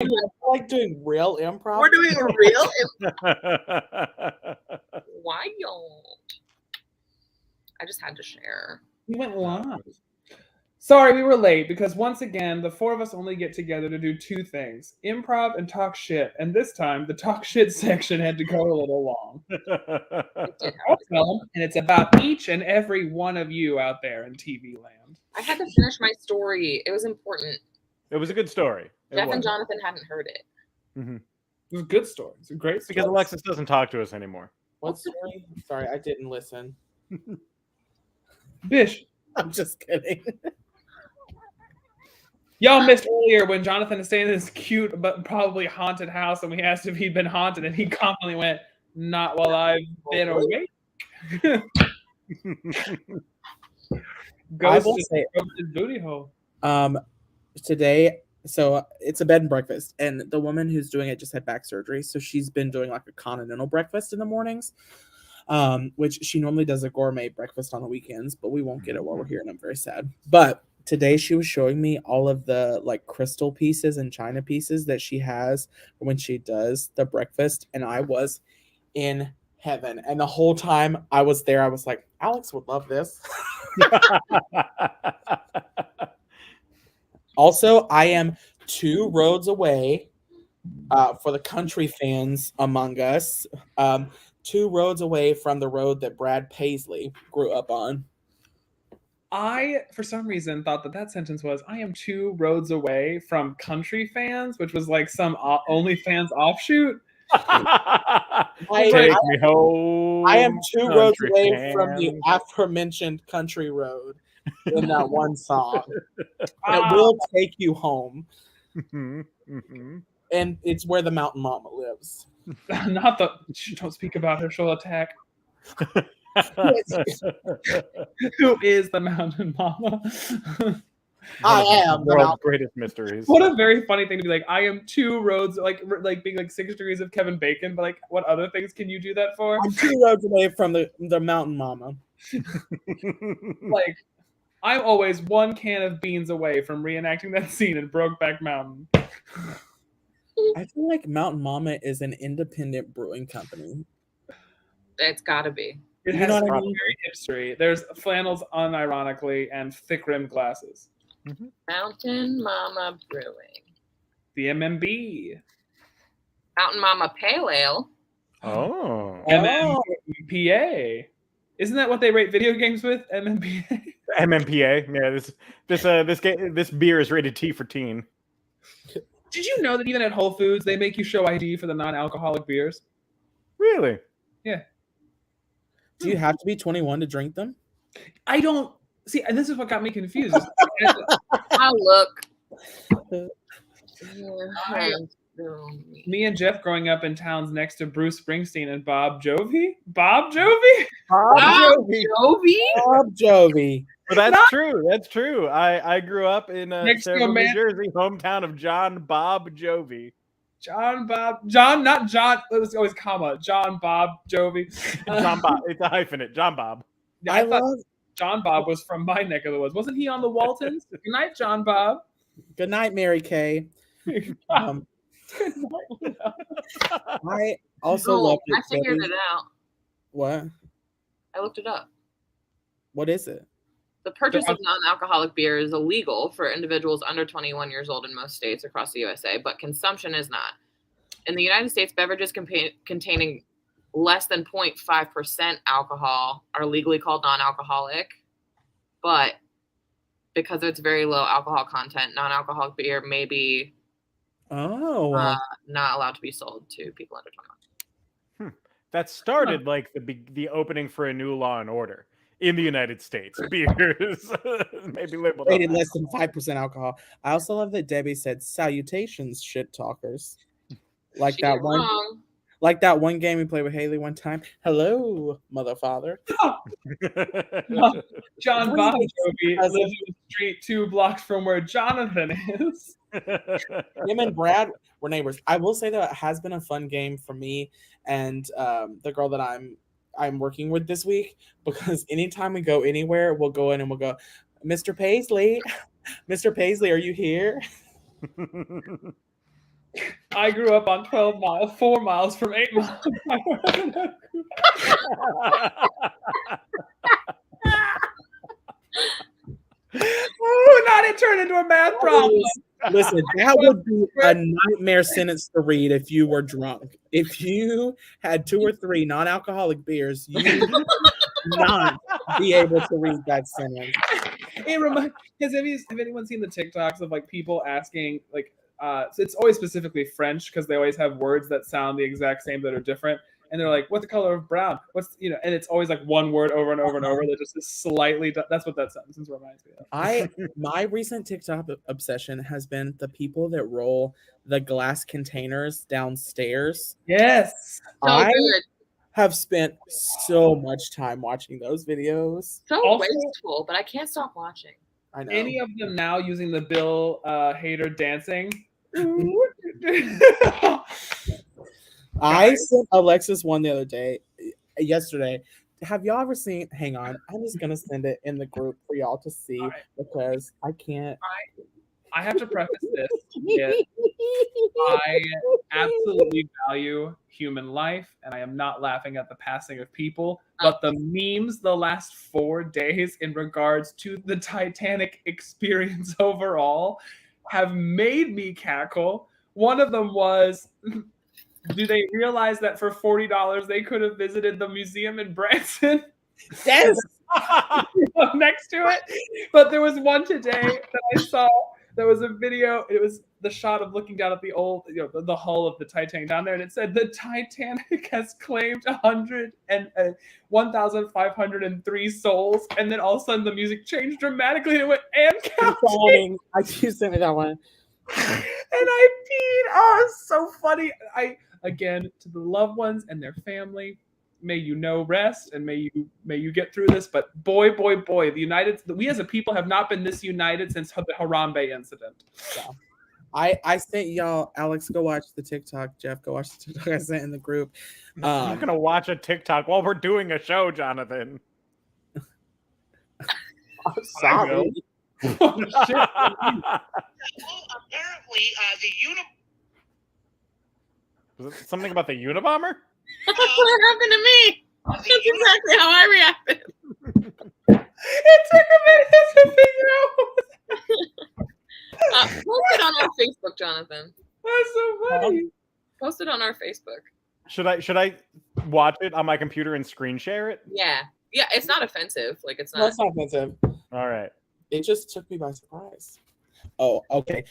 like doing real improv. We're doing a real wild. I just had to share. We went live. Sorry, we were late because once again, the four of us only get together to do two things: improv and talk shit. And this time, the talk shit section had to go a little long. And it's about each and every one of you out there in TV land. I had to finish my story. It was important. It was a good story. Jeff and Jonathan hadn't heard it. Mm-hmm. It was a good story. It's a great story. Because Alexis doesn't talk to us anymore. What story? Sorry, I didn't listen. Bish. I'm just kidding. Y'all missed earlier when Jonathan is staying in this cute but probably haunted house, and we asked if he'd been haunted, and he confidently went, "Not while I've been awake." Ghosted booty hole. Today, so it's a bed and breakfast, and the woman who's doing it just had back surgery, so she's been doing like a continental breakfast in the mornings, which she normally does a gourmet breakfast on the weekends, but we won't get it while we're here, and I'm very sad. But today she was showing me all of the like crystal pieces and china pieces that she has when she does the breakfast, and I was in heaven. And the whole time I was there, I was like, Alex would love this. Also, I am 2 roads away, for the country fans among us, 2 roads away from the road that Brad Paisley grew up on. I, for some reason, thought that sentence was, I am 2 roads away from country fans, which was like some OnlyFans offshoot. Take me home. I am 2 roads away from the aforementioned country road in that one song. It will take you home. And it's where the mountain mama lives. Not the... Don't speak about her, she'll attack. Who is the mountain mama? I am the world's greatest mysteries. What a very funny thing to be like, I am 2 roads, like being like 6 degrees of Kevin Bacon, but like, what other things can you do that for? I'm 2 roads away from the mountain mama. Like, I'm always 1 can of beans away from reenacting that scene in Brokeback Mountain. I feel like Mountain Mama is an independent brewing company. It's gotta be. It has very hipstery. There's flannels unironically and thick-rimmed glasses. Mountain Mama Brewing. The MMB. Mountain Mama Pale Ale. Oh. MMPA. Isn't that what they rate video games with? MMPA. MMPA. Yeah, this beer is rated T for teen. Did you know that even at Whole Foods they make you show ID for the non-alcoholic beers? Really? Yeah. Do you have to be 21 to drink them? I don't see, and this is what got me confused. I'll look. Me and Jeff growing up in towns next to Bruce Springsteen and Bob Jovi. Bob Jovi. Well, that's true. That's true. I grew up in Fairfield, New Jersey, hometown of John Bob Jovi. Not John. It was always comma. John Bob Jovi. John Bob. It's a hyphenate. John Bob. Yeah, I thought John Bob was from my neck of the woods. Wasn't he on the Waltons? Good night, John Bob. Good night, Mary Kay. I also loved it. I figured it out. What? I looked it up. What is it? The purchase of non-alcoholic beer is illegal for individuals under 21 years old in most states across the USA, but consumption is not. In the United States, beverages containing less than 0.5% alcohol are legally called non-alcoholic, but because of its very low alcohol content, non-alcoholic beer may be not allowed to be sold to people under 21. That started like the opening for a new Law and Order. In the United States, beers maybe labeled rated less than 5% alcohol. I also love that Debbie said salutations, shit talkers. Like that one game we played with Haley one time. Hello, mother father. John Bob Jovi lives in the street 2 blocks from where Jonathan is. Him and Brad were neighbors. I will say that it has been a fun game for me and the girl that I'm working with this week, because anytime we go anywhere, we'll go in and we'll go, Mr. Paisley, are you here? I grew up on 12 miles, 4 miles from 8 miles. Oh, not it turned into a math problem. Listen, that would be a nightmare sentence to read if you were drunk. If you had 2 or 3 non-alcoholic beers, you would not be able to read that sentence. Have anyone seen the TikToks of like people asking like so it's always specifically French because they always have words that sound the exact same that are different, and they're like, "What's the color of brown?" And it's always like one word over and over and over that just is slightly. That's what that sentence reminds me of. My recent TikTok obsession has been the people that roll the glass containers downstairs. Yes, So good. Have spent so much time watching those videos. So Also- wasteful, but I can't stop watching. I know. any of them now using the Bill Hader dancing. I sent Alexis one the other day, yesterday. Have y'all ever seen? Hang on, I'm just gonna send it in the group for y'all to see because I can't. I have to preface this. I absolutely value human life, and I am not laughing at the passing of people. But the memes the last 4 days in regards to the Titanic experience overall have made me cackle. One of them was, do they realize that for $40 they could have visited the museum in Branson? Yes. Next to it. But there was one today that I saw. There was a video. It was the shot of looking down at the old, the hull of the Titanic down there, and it said the Titanic has claimed 1,503 souls, and then all of a sudden the music changed dramatically, and it went and counting. I keep sending me that one, and I peed. Oh, it's so funny. Again, to the loved ones and their family, may you know rest, and may you get through this. But boy, we as a people have not been this united since the Harambe incident. Yeah. I sent y'all, Alex, go watch the TikTok. Jeff, go watch the TikTok I sent in the group. I'm not gonna watch a TikTok while we're doing a show, Jonathan. I'm sorry. Oh, shit. Apparently, the Was it something about the Unabomber? That's what happened to me. That's exactly how I reacted. It took a minute to figure out. Post it on our Facebook, Jonathan. That's so funny. Post it on our Facebook. Should I watch it on my computer and screen share it? Yeah, it's not offensive. Like it's not. That's not offensive. All right. It just took me by surprise. Oh, okay.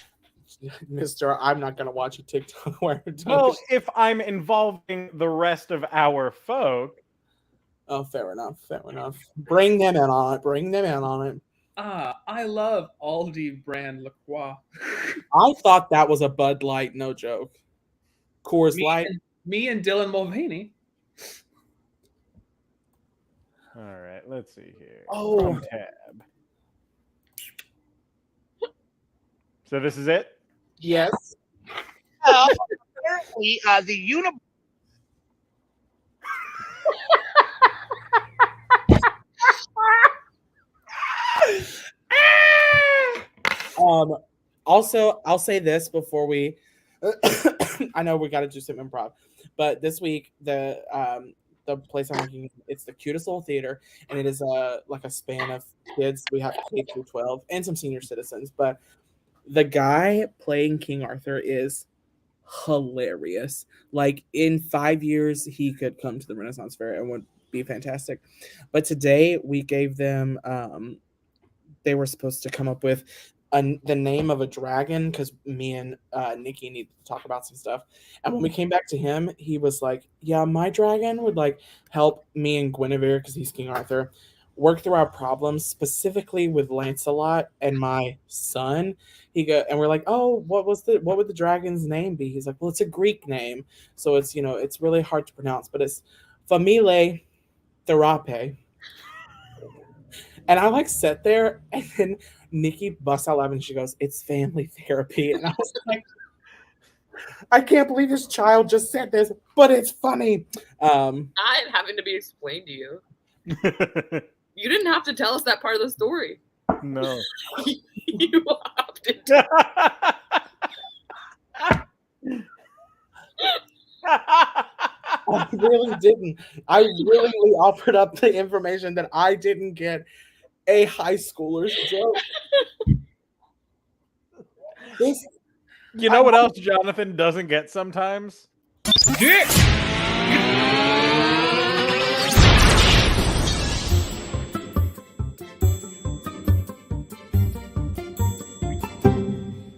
Mister, I'm not gonna watch a TikTok where Well, if I'm involving the rest of our folk. Oh, fair enough. Bring them in on it. I love Aldi brand La Croix. I thought that was a Bud Light, no joke. Coors Light. Me and Dylan Mulvaney. All right, let's see here. Oh. From tab. So this is it? Yes. apparently the Also, I'll say this before we. I know we got to do some improv, but this week the place I'm working, it's the cutest little theater, and it is like a span of kids. We have K through 12 and some senior citizens, but the guy playing King Arthur is hilarious. Like in 5 years, he could come to the Renaissance Fair and would be fantastic. But today we gave them. They were supposed to come up with the name of a dragon because me and Nikki need to talk about some stuff. And when we came back to him, he was like, "Yeah, my dragon would like help me and Guinevere because he's King Arthur work through our problems, specifically with Lancelot and my son." And we're like, "Oh, what would the dragon's name be?" He's like, "Well, it's a Greek name, so it's it's really hard to pronounce, but it's Famile Therape." And I like sat there, and then Nikki busts out laughing, and she goes, "It's family therapy." And I was like, I can't believe this child just said this, but it's funny. Not having to be explained to you. You didn't have to tell us that part of the story. No. You opted. I really didn't. I willingly offered up the information that I didn't get a high schooler's joke. This, You know what else Jonathan doesn't get sometimes? Dick.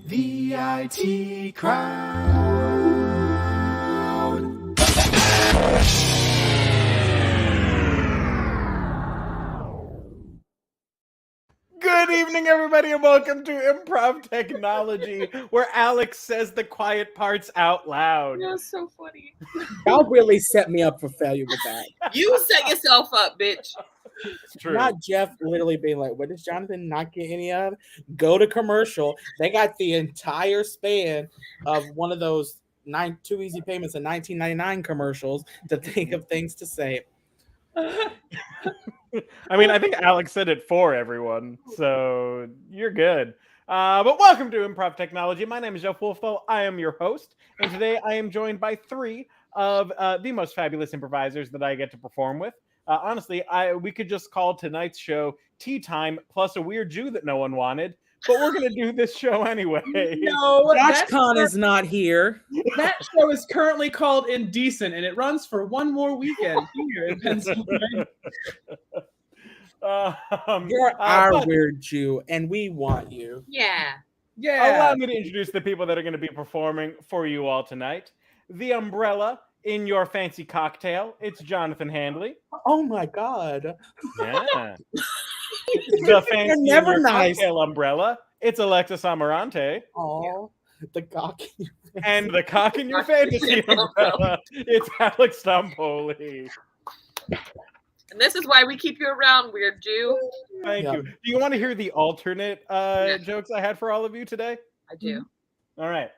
The IT crowd. Good evening, everybody, and welcome to Improv Technology, where Alex says the quiet parts out loud. That was so funny. y'all really set me up for failure with that. You set yourself up, bitch. It's true. Not Jeff literally being like, what does Jonathan not get any of? Go to commercial. They got the entire span of one of those 2 easy payments in 1999 commercials to think of things to say. I mean, I think Alex said it for everyone, so you're good. But welcome to Improv Technology. My name is Jeff Wolfthal. I am your host, and today I am joined by three of the most fabulous improvisers that I get to perform with. Honestly, we could just call tonight's show Tea Time plus a weird Jew that no one wanted, but we're going to do this show anyway. No, Josh Khan is not here. that show is currently called Indecent, and it runs for one more weekend here in Pennsylvania. You're our weird Jew, and we want you. Yeah. Allow me to introduce the people that are going to be performing for you all tonight. The umbrella in your fancy cocktail, it's Jonathan Handley. Oh my God. Yeah. The fancy in never your nice. cocktail umbrella, it's Alexis Amarante. Oh, the cock. And the cock in your fantasy umbrella, it's Alex Stampoli. And this is why we keep you around, weird Jew. Thank Yeah. you. Do you want to hear the alternate jokes I had for all of you today? I do. All right.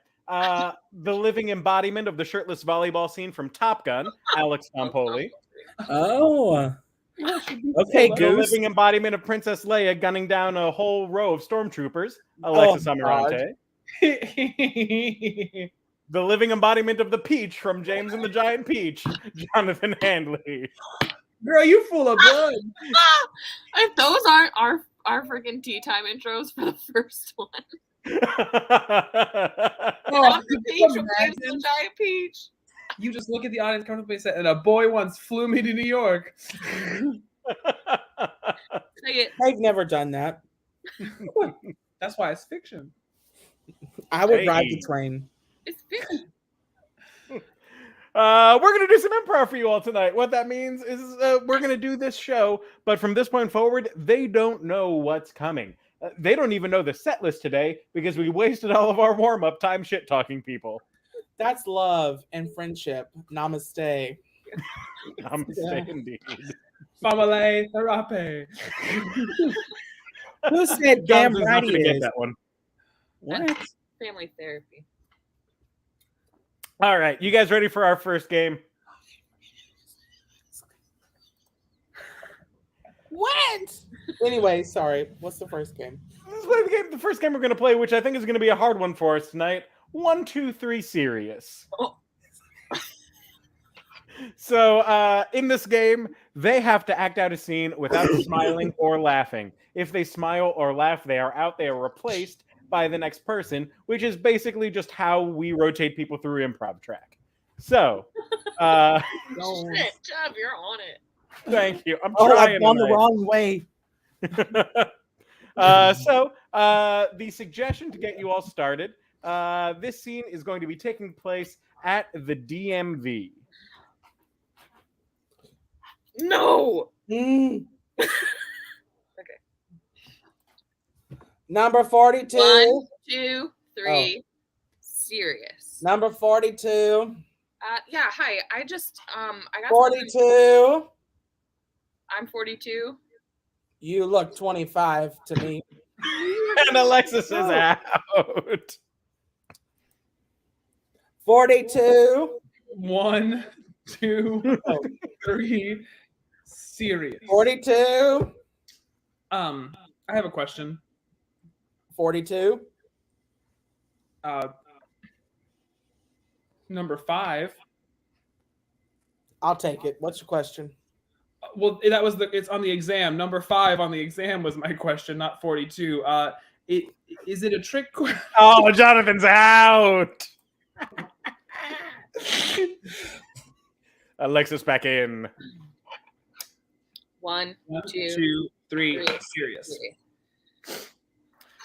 The living embodiment of the shirtless volleyball scene from Top Gun, Alex Stampoli. Oh. Okay, The Goose. living embodiment of Princess Leia gunning down a whole row of stormtroopers, Alexis Amarante. The living embodiment of the peach from James and the Giant Peach, Jonathan Handley. Girl, you full of blood. If those aren't our freaking tea time intros for the first one. Oh, The peach from James and the Giant Peach. you just look at the audience comfortably and say, and a boy once flew me to New York. Say it. I've never done that. That's why it's fiction. I would Hey. ride the train. It's fiction. We're going to do some improv for you all tonight. What that means is we're going to do this show, but from this point forward, they don't know what's coming. They don't even know the set list today because we wasted all of our warm-up time shit-talking people. That's love and friendship. Namaste. Namaste indeed. Famale therapy. Who said damn Jonathan's right not he gonna get is? that one. What? Family therapy. All right, you guys ready for our first game? What? Anyway, sorry. What's the first game? Let's play the game. The first game we're going to play, which I think is going to be a hard one for us tonight. 1, 2, 3, serious. Oh. So in this game, they have to act out a scene without smiling or laughing. If they smile or laugh, they are out. They are replaced by the next person, which is basically just how we rotate people through improv track. So, Shit, Jeff, you're on it. thank you. I'm Oh, trying I've gone the tonight. wrong way. The suggestion to get you all started, this scene is going to be taking place at the DMV. No. Mm. Okay. Number 42. 1, 2, 3. Serious. Number 42. Yeah. Hi. I just I got 42. I'm 42. You look 25 to me. And Alexis is Oh. out. 42. 1, 2, Oh. 3. Serious. 42. I have a question. 42. Number 5. I'll take it. What's your question? Well, it's on the exam. Number 5 on the exam was my question, not 42. Is it a trick question? Oh, Jonathan's out. Alexis back in. 1, 1, 2, 2, 3. 3. Serious.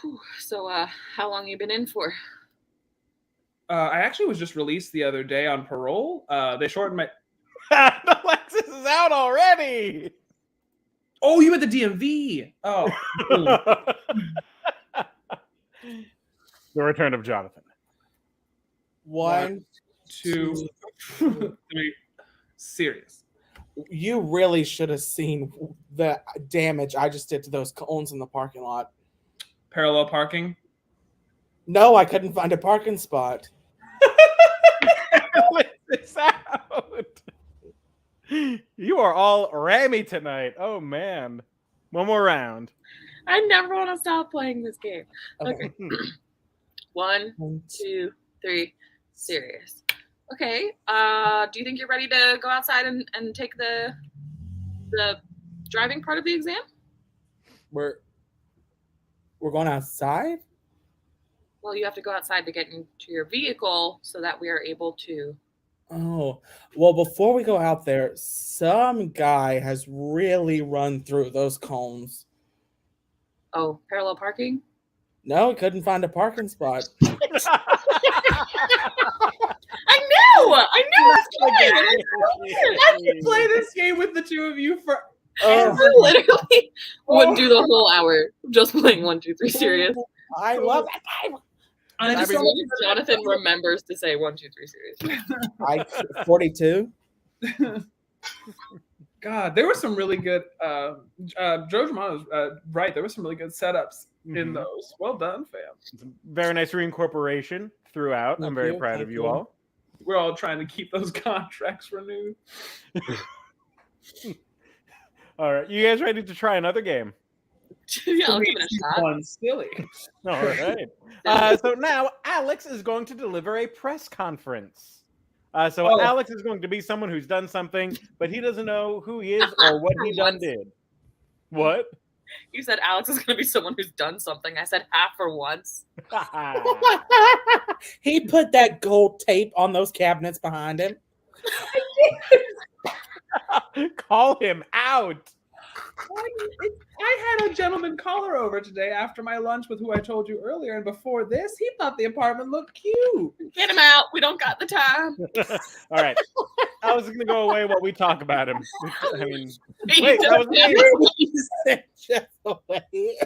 Whew. So, how long you been in for? I actually was just released the other day on parole. They shortened my. Alexis is out already. Oh, you at the DMV? Oh, The return of Jonathan. 1, 2, 3. Serious. You really should have seen the damage I just did to those cones in the parking lot. Parallel parking. No, I couldn't find a parking spot. Alexis out. You are all rammy tonight. Oh man. One more round. I never want to stop playing this game. Okay. 1, 2, 3. Serious. Okay. Do you think you're ready to go outside and take the driving part of the exam? We're going outside? Well, you have to go outside to get into your vehicle so that we are able to. Oh, well, before we go out there, some guy has really run through those cones. Oh, parallel parking? No, he couldn't find a parking spot. I knew! I knew it was I could play this game with the two of you for. I literally would do the whole hour just playing 1, 2, 3 serious. I love that game. I As just long as Jonathan remembers to say 1, 2, 3 serious. 42. God, there were some really good. Joe Germano's right. There were some really good setups in those. Well done, fam. Very nice reincorporation throughout. I'm very proud of you all. We're all trying to keep those contracts renewed. All right, you guys ready to try another game? Yeah, I'll give it a shot. One silly. All right. So now Alex is going to deliver a press conference. Alex is going to be someone who's done something, but he doesn't know who he is or what he done did. What? You said Alex is going to be someone who's done something. I said half for once. He put that gold tape on those cabinets behind him. Call him out. I had a gentleman caller over today after my lunch with who I told you earlier, and before this, he thought the apartment looked cute. Get him out. We don't got the time. All right. Alex is going to go away while we talk about him. I mean, He wait, that was me. Jeff away.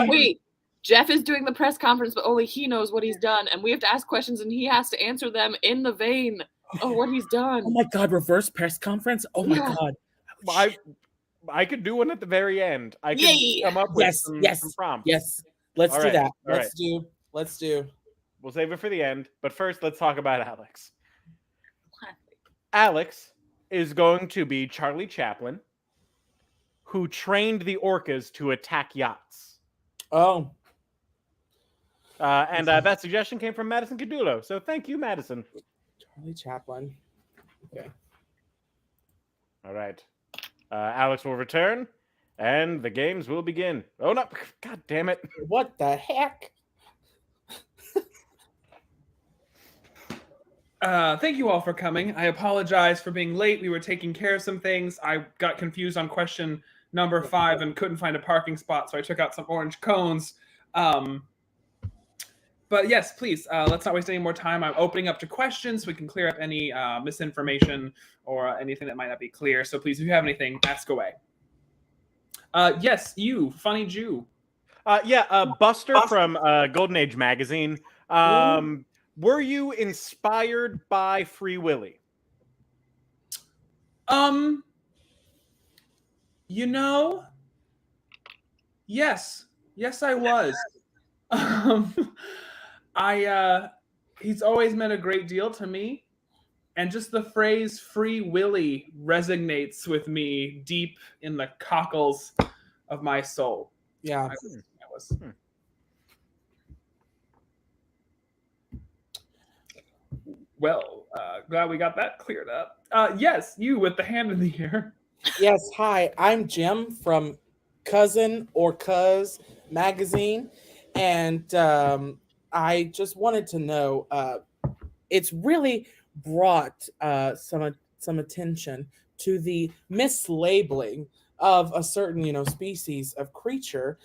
Wait, Jeff is doing the press conference, but only he knows what he's done, and we have to ask questions, and he has to answer them in the vein of what he's done. Oh my God, reverse press conference? Oh my Yeah. God. I could do one at the very end. I could come up with some prompts. Yes. Let's All do right, that. all Let's do. We'll save it for the end. But first, let's talk about Alex. Alex is going to be Charlie Chaplin, who trained the orcas to attack yachts. Oh. And that suggestion came from Madison Cadulo. So thank you, Madison. Charlie Chaplin. Okay. All right. Alex will return, and the games will begin. Oh, no. God damn it. What the heck? Thank you all for coming. I apologize for being late. We were taking care of some things. I got confused on question number 5 and couldn't find a parking spot, so I took out some orange cones. But yes, please, let's not waste any more time. I'm opening up to questions so we can clear up any misinformation or anything that might not be clear. So please, if you have anything, ask away. Yes, you, Funny Jew. Buster from Golden Age magazine. Were you inspired by Free Willy? Yes, I was. He's always meant a great deal to me, and just the phrase "Free Willy" resonates with me deep in the cockles of my soul. Yeah. I was. Well, glad we got that cleared up. Yes, you with the hand in the air. Yes, hi, I'm Jim from Cousin or Cuz magazine, and I just wanted to know. It's really brought some attention to the mislabeling of a certain species of creature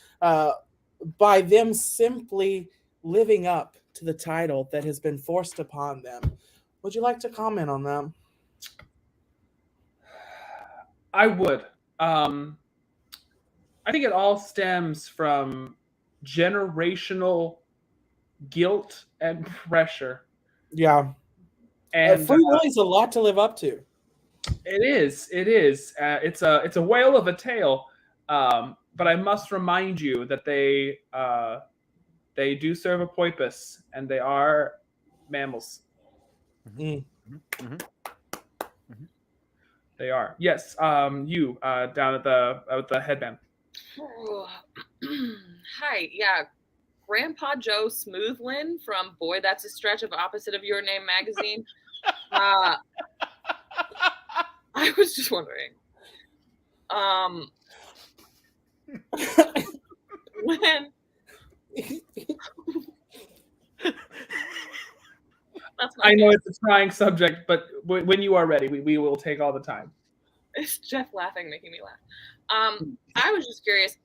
by them simply living up to the title that has been forced upon them. Would you like to comment on that? I would. I think it all stems from generational guilt and pressure. Yeah, And free Willy's a lot to live up to. it is. It is. It's a whale of a tale. But I must remind you that they do serve a purpose, and they are mammals. Mm. They are. Yes. You down at the headband. Hi, yeah, Grandpa Joe Smoothlin from Boy That's a Stretch of Opposite of Your Name magazine. I was just wondering, when that's my I know name. it's a trying subject, but when you are ready, we will take all the time. It's Jeff laughing, making me laugh. I was just curious,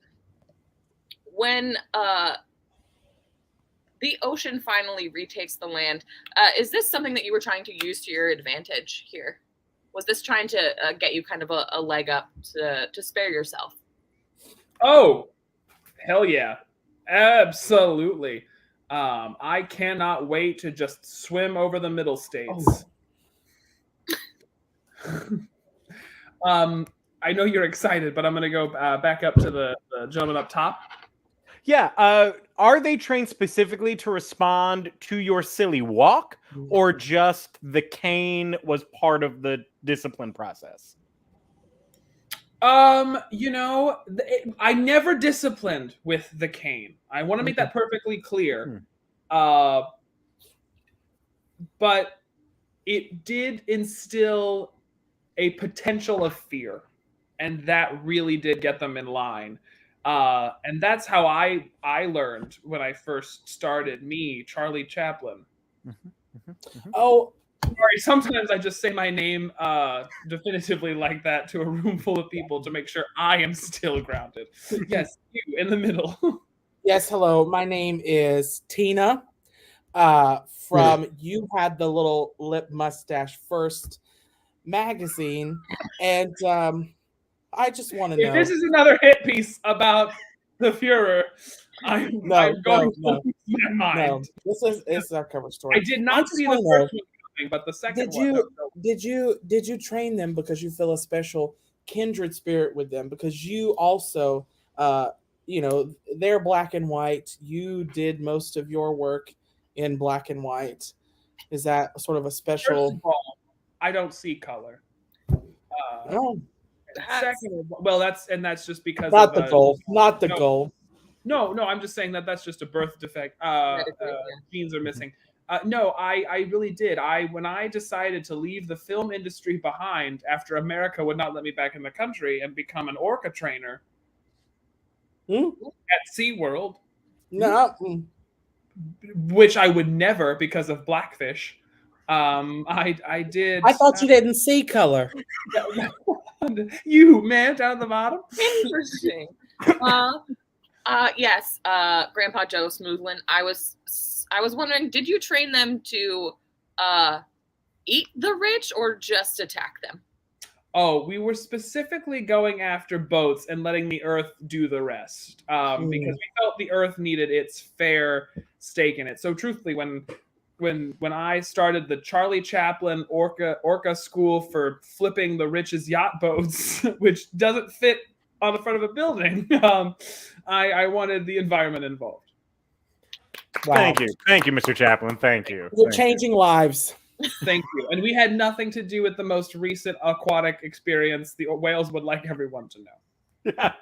when the ocean finally retakes the land, is this something that you were trying to use to your advantage here? Was this trying to get you kind of a leg up to spare yourself? Oh, hell yeah. Absolutely. I cannot wait to just swim over the middle states. I know you're excited, but I'm going to go back up to the gentleman up top. Yeah. Are they trained specifically to respond to your silly walk, or just the cane was part of the discipline process? I never disciplined with the cane. I want to make that perfectly clear. But it did instill a potential of fear, and that really did get them in line. And that's how I learned when I first started. Me, Charlie Chaplin. Oh, Sorry, sometimes I just say my name definitively like that to a room full of people to make sure I am still grounded. Yes, you in the middle. yes, hello. My name is Tina. From You Had the Little Lip Mustache First magazine, and I just want to If know. this is another hit piece about the Führer, I'm going to lose my mind. No, this is our cover story. I did not see the first one coming, but the second one. Did you train them because you feel a special kindred spirit with them? Because you also, they're black and white. You did most of your work in black and white. Is that sort of a special? First of all, I don't see color. No, Second, well, that's just because not of, the goal. Not the goal. No, I'm just saying that's just a birth defect. Genes are missing. No, I really did. When I decided to leave the film industry behind after America would not let me back in the country and become an orca trainer at SeaWorld. No. Which I would never because of blackfish. I did. I thought you didn't see color. You man down at the bottom. Interesting. Yes, Grandpa Joe Smoothlin. I was wondering, did you train them to eat the rich or just attack them? Oh, we were specifically going after boats and letting the earth do the rest because we felt the earth needed its fair stake in it. So truthfully, when I started the Charlie Chaplin Orca School for flipping the rich's yacht boats, which doesn't fit on the front of a building, I wanted the environment involved. Wow. Thank you, Mr. Chaplin. Thank you. You're changing lives. Thank you. And we had nothing to do with the most recent aquatic experience. The whales would like everyone to know. Yeah.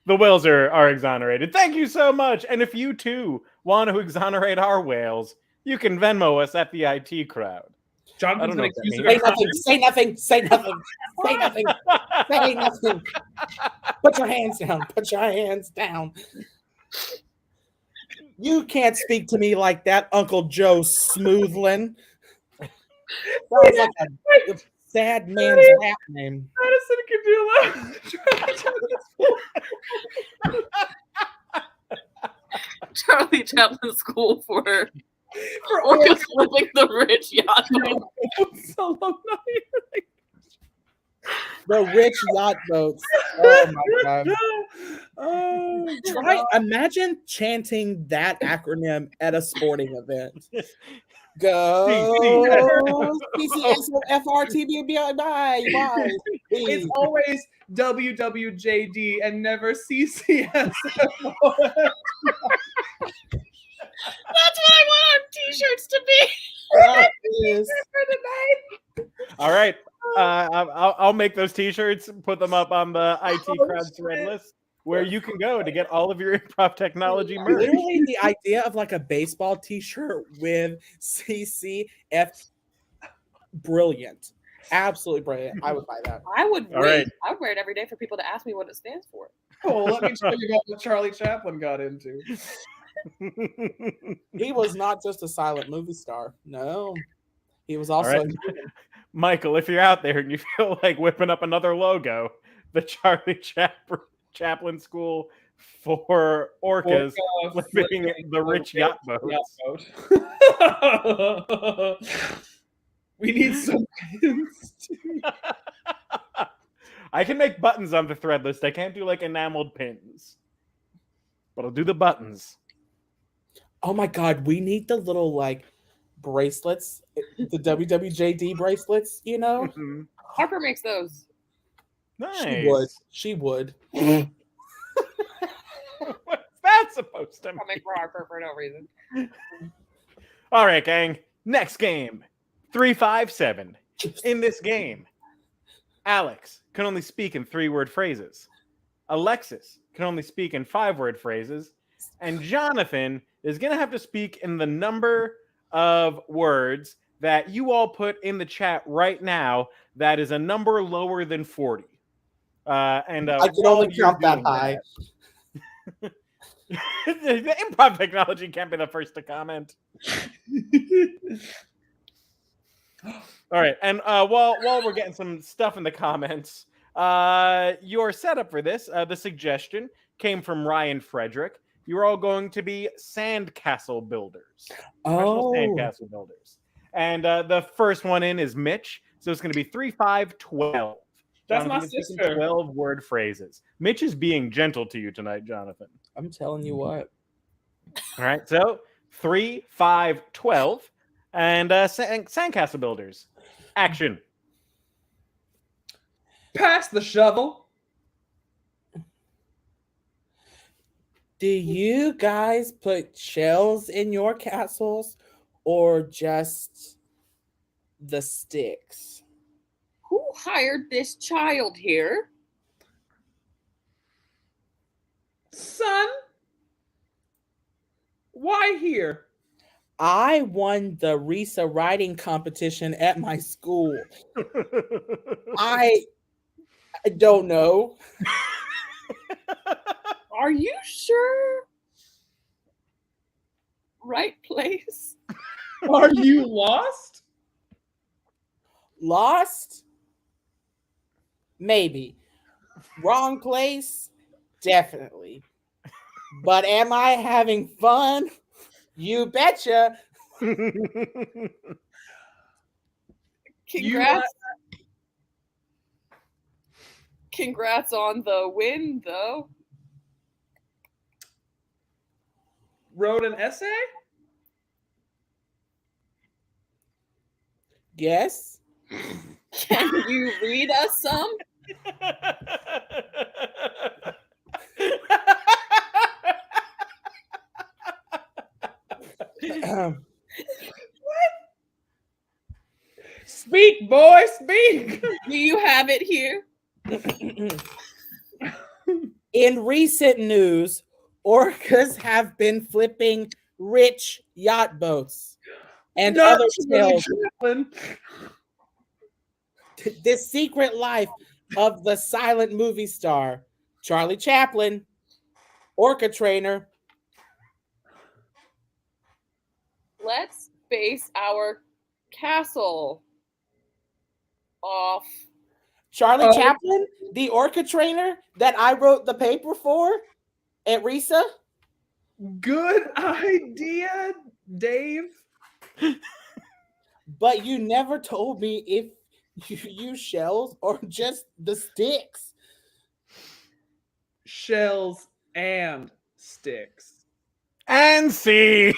The whales are exonerated. Thank you so much. And if you too want to exonerate our whales, you can Venmo us at the IT Crowd. Jonathan's know been what that accused of Say a crime. nothing. Say nothing. Say nothing. Say nothing. Say nothing. Put your hands down. Put your hands down. You can't speak to me like that, Uncle Joe Smoothland. Sounds like a sad man's rap name. Madison Cadula. Charlie Chaplin School for For Orcas Living the Rich Yacht Boat. alumni. The rich yacht boats. Oh my god. Oh, Imagine chanting that acronym at a sporting event. Go CCSFRTBY. it's always WWJD and never CCS. That's what I want our t-shirts to be. That is. All right. I'll make those t-shirts, put them up on the IT crowd thread list where you can go to get all of your Improv Technology merch. Literally the idea of like a baseball t-shirt with CCF, brilliant. Absolutely brilliant. I would buy that. I would All right. I would wear it every day for people to ask me what it stands for. Oh, let me tell you about what Charlie Chaplin got into. He was not just a silent movie star. No. He was also right. Michael, if you're out there and you feel like whipping up another logo, the Charlie Chaplin School for Orcas Living the Rich Yacht Boats. We need some pins. I can make buttons on the thread list. I can't do like enameled pins, but I'll do the buttons. Oh my god, we need the little like bracelets, the WWJD bracelets, you know? Mhm. Harper makes those. Nice. She would. What's that supposed to mean? Coming for Harper for no reason. All right, gang. Next game. 357. In this game, Alex can only speak in 3-word phrases. Alexis can only speak in 5-word phrases. And Jonathan is going to have to speak in the number of words that you all put in the chat right now. That is a number lower than 40. I can only count that high. The Improv Technology can't be the first to comment. All right, and while we're getting some stuff in the comments, your setup for this, the suggestion came from Ryan Frederick. You're all going to be sandcastle builders. Professional sandcastle builders. And the first one in is Mitch. So it's going to be 3, 5, 12. That's my Jonathan is speaking sister. 12-word phrases. Mitch is being gentle to you tonight, Jonathan. I'm telling you what. All right, so 3, 5, 12. And sandcastle builders. Action. Pass the shovel. Do you guys put shells in your castles or just the sticks? Who hired this child here? Son, why here? I won the Risa writing competition at my school. I don't know. Are you sure? Right place? Are you lost? Lost? Maybe. Wrong place? Definitely. But am I having fun? You betcha. Congrats. Congrats on the win, though. Wrote an essay? Yes. Can you read us some? Speak, boy, speak. Do you have it here? In recent news, orcas have been flipping rich yacht boats. and Not other Charlie tales. Chaplin. The secret life of the silent movie star, Charlie Chaplin, orca trainer. Let's base our castle off. Charlie Oh. Chaplin, the orca trainer that I wrote the paper for at RISA. Good idea, Dave. But you never told me if you use shells or just the sticks. Shells and sticks. And see.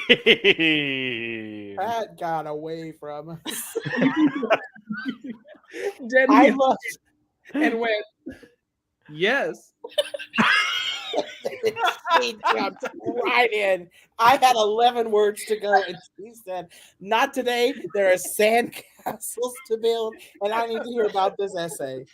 That got away from us. Denny I love and went, yes. she jumped right in. I had 11 words to go, and she said, "Not today. There are sand castles to build, and I need to hear about this essay."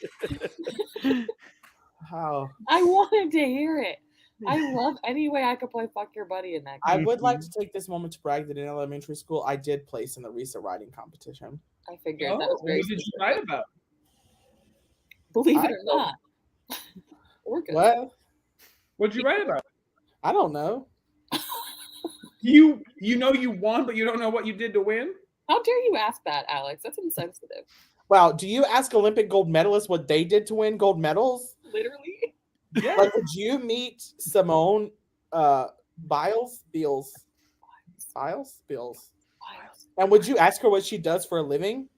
Oh, I wanted to hear it. I love any way I could play Fuck Your Buddy in that I game. would like to take this moment to brag that in elementary school, I did place in the RISA writing competition. I figured Oh, that was what very did you specific. write about? Believe it I or not. Orcas. What? What'd you write about? I don't know. You know you won, but you don't know what you did to win? How dare you ask that, Alex? That's insensitive. Wow, do you ask Olympic gold medalists what they did to win gold medals? Literally. Yeah. Like, did you meet Simone Biles? And would you ask her what she does for a living?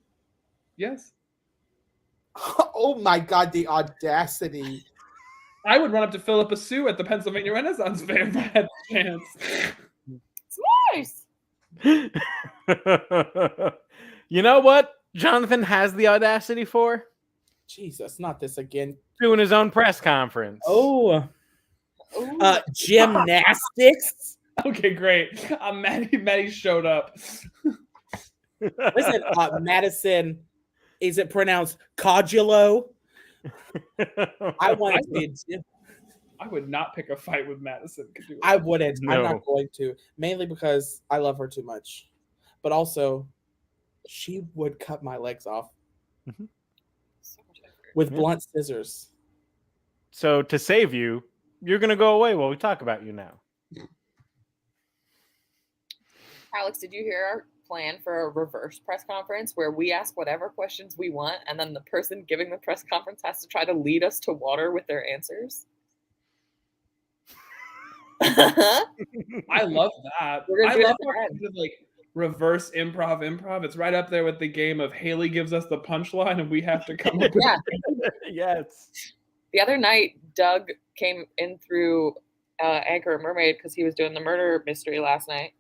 Yes. Oh my God, the audacity. I would run up to Philippa Sue at the Pennsylvania Renaissance Fair if I had the chance. It's nice. You know what Jonathan has the audacity for? Jesus, not this again. Doing his own press conference. Oh, Ooh. gymnastics. Okay, great. Maddie showed up. Listen, Madison, is it pronounced Codulo? I want it to be a gym. I would not pick a fight with Madison. I wouldn't. I'm No. not going to. Mainly because I love her too much. But also, she would cut my legs off So much effort. with Yeah. blunt scissors. So to save you, you're gonna go away while we talk about you now. Alex, did you hear our plan for a reverse press conference where we ask whatever questions we want and then the person giving the press conference has to try to lead us to water with their answers? I love that. We're gonna I do it love at the end. how like reverse improv. It's right up there with the game of Haley gives us the punchline and we have to come up with Yeah. Yes. The other night, Doug came in through Anchor and Mermaid because he was doing the murder mystery last night.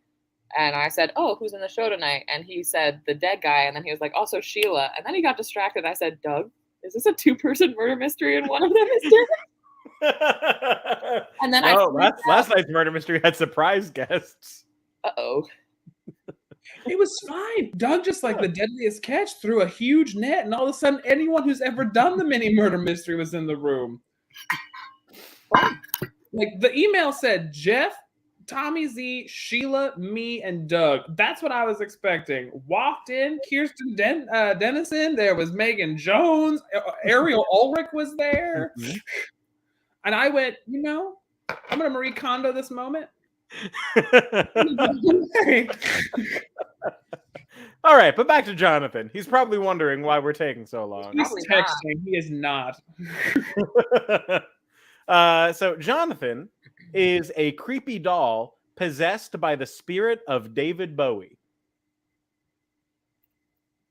And I said, "Oh, who's in the show tonight?" And he said, "The dead guy." And then he was like, "Also Sheila." And then he got distracted. I said, "Doug, is this a 2-person murder mystery and one of them is Derek?" And then last night's murder mystery had surprise guests. Uh-oh. It was fine. Doug just like the deadliest catch threw a huge net, and all of a sudden, anyone who's ever done the mini murder mystery was in the room. Like the email said, Jeff, Tommy Z, Sheila, me, and Doug. That's what I was expecting. Walked in, Kirsten Dennison. There was Megan Jones. Ariel Ulrich was there, and I went, I'm gonna Marie Kondo this moment. All right, but back to Jonathan. He's probably wondering why we're taking so long. He's Probably not. texting. He is not. So Jonathan is a creepy doll possessed by the spirit of David Bowie.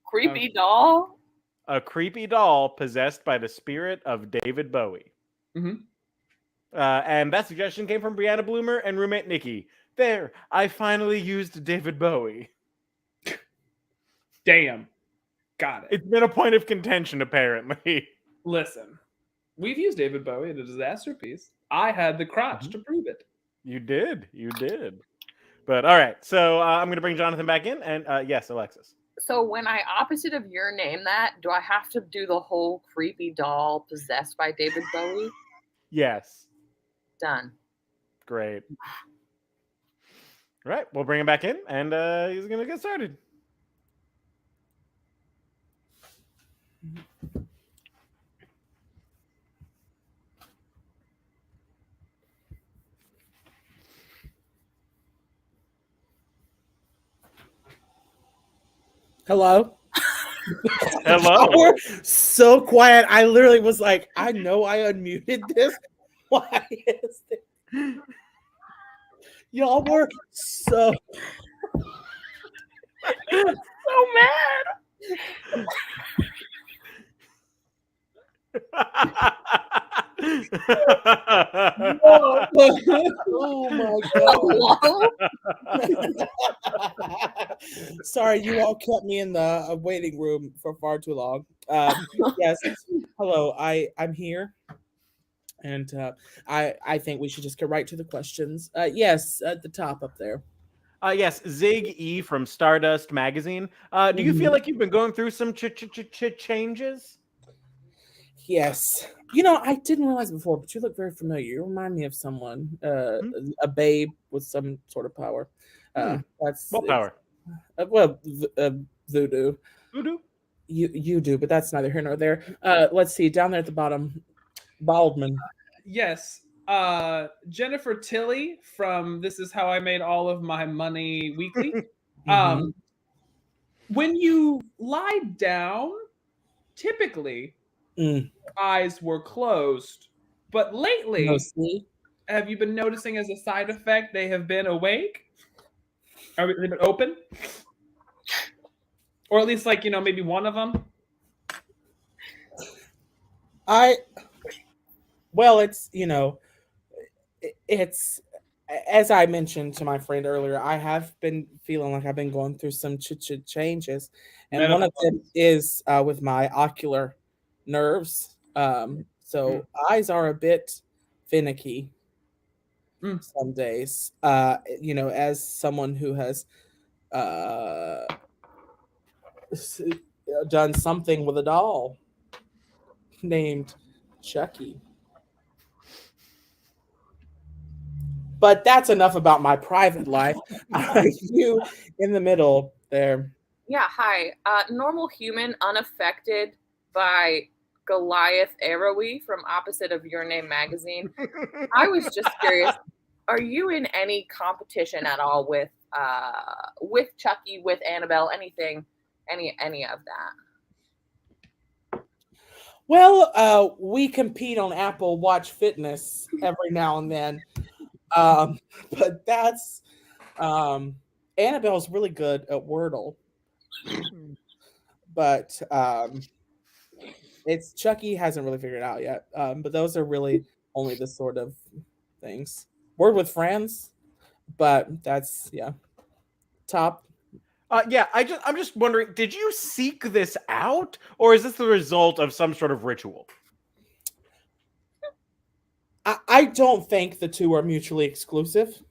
Creepy doll? A creepy doll possessed by the spirit of David Bowie. Mhm. And that suggestion came from Brianna Bloomer and roommate Nikki. There, I finally used David Bowie. Damn. Got it. It's been a point of contention, apparently. Listen, we've used David Bowie in a disaster piece. I had the crotch to prove it. You did. But all right, so I'm going to bring Jonathan back in. And yes, Alexis. So when I opposite of your name that, do I have to do the whole creepy doll possessed by David Bowie? Yes. Done. Great. All right, we'll bring him back in, and he's going to get started. Hello? Hello. We're so quiet. I literally was like, I know I unmuted this. Why is it? Y'all were so So mad. oh my god. Hello? Sorry, you all kept me in the waiting room for far too long. Yes. Hello, I'm here. And I think we should just get right to the questions. Yes, at the top up there. Yes, Zig E from Stardust Magazine. Do you feel like you've been going through some changes? Yes. You know, I didn't realize before, but you look very familiar. You remind me of someone, a babe with some sort of power. That's What power? voodoo. Voodoo? You do, but that's neither here nor there. Let's see, down there at the bottom, Baldman. Yes. Jennifer Tilly from This Is How I Made All of My Money Weekly. When you lie down, typically eyes were closed. But lately, Mostly. have you been noticing as a side effect they have been awake? Or they've been open? Or at least like, maybe one of them? Well, it's it's as I mentioned to my friend earlier, I have been feeling like I've been going through some changes, and one of them is with my ocular nerves. So eyes are a bit finicky some days. As someone who has uh, done something with a doll named Chucky. But that's enough about my private life. You in the middle there. Yeah, hi. Normal human unaffected by Goliath Arrowy from Opposite of Your Name magazine. I was just curious, are you in any competition at all with Chucky, with Annabelle, anything, any of that? Well, we compete on Apple Watch Fitness every now and then. But that's Annabelle's really good at Wordle. But it's Chucky hasn't really figured it out yet. But those are really only the sort of things. Word with friends, but that's top. I'm just wondering, did you seek this out, or is this the result of some sort of ritual? I don't think the two are mutually exclusive.